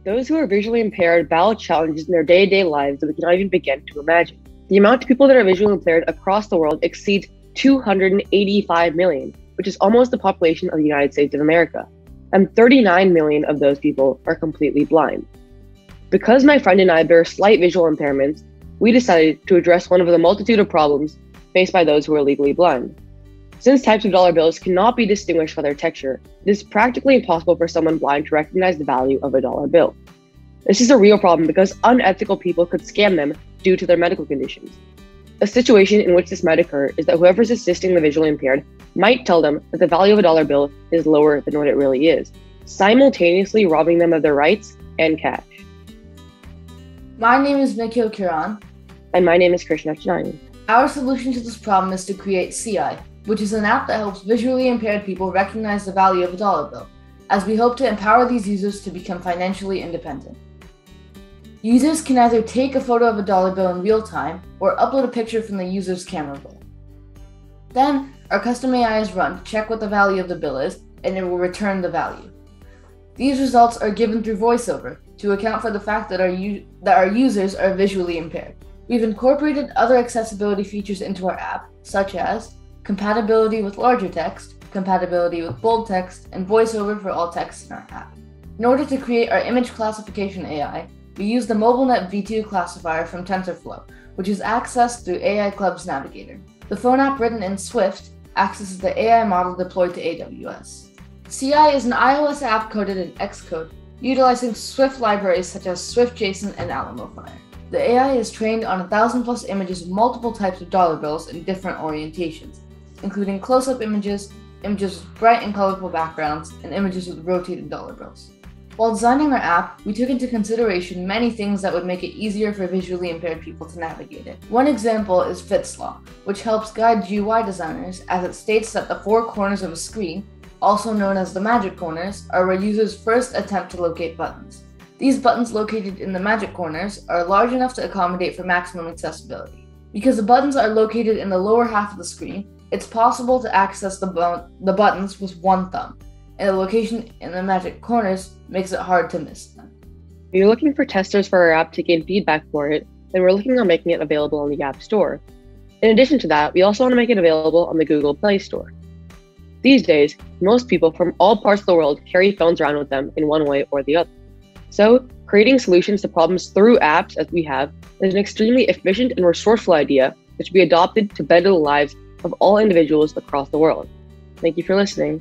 Those who are visually impaired battle challenges in their day-to-day lives that we cannot even begin to imagine. The amount of people that are visually impaired across the world exceeds 285 million, which is almost the population of the United States of America. And 39 million of those people are completely blind. Because my friend and I bear slight visual impairments, we decided to address one of the multitude of problems faced by those who are legally blind. Since types of dollar bills cannot be distinguished by their texture, it is practically impossible for someone blind to recognize the value of a dollar bill. This is a real problem because unethical people could scam them due to their medical conditions. A situation in which this might occur is that whoever is assisting the visually impaired might tell them that the value of a dollar bill is lower than what it really is, simultaneously robbing them of their rights and cash. My name is Nikhil Kiran. And my name is Krishna Chinani. Our solution to this problem is to create CI, which is an app that helps visually impaired people recognize the value of a dollar bill, as we hope to empower these users to become financially independent. Users can either take a photo of a dollar bill in real time or upload a picture from the user's camera roll. Then, our custom AI is run to check what the value of the bill is, and it will return the value. These results are given through VoiceOver to account for the fact that our users are visually impaired. We've incorporated other accessibility features into our app, such as compatibility with larger text, compatibility with bold text, and VoiceOver for all text in our app. In order to create our image classification AI, we use the MobileNet V2 classifier from TensorFlow, which is accessed through AI Club's Navigator. The phone app written in Swift accesses the AI model deployed to AWS. CI is an iOS app coded in Xcode, utilizing Swift libraries such as SwiftJSON and AlamoFire. The AI is trained on 1,000+ images of multiple types of dollar bills in different orientations, including close-up images, images with bright and colorful backgrounds, and images with rotated dollar bills. While designing our app, we took into consideration many things that would make it easier for visually impaired people to navigate it. One example is FitSlaw, which helps guide GUI designers, as it states that the four corners of a screen, also known as the magic corners, are where users first attempt to locate buttons. These buttons located in the magic corners are large enough to accommodate for maximum accessibility. Because the buttons are located in the lower half of the screen, it's possible to access the buttons with one thumb, and the location in the magic corners makes it hard to miss them. If you're looking for testers for our app to gain feedback for it, then we're looking on making it available on the App Store. In addition to that, we also want to make it available on the Google Play Store. These days, most people from all parts of the world carry phones around with them in one way or the other. So, creating solutions to problems through apps, as we have, is an extremely efficient and resourceful idea that should be adopted to better the lives of all individuals across the world. Thank you for listening.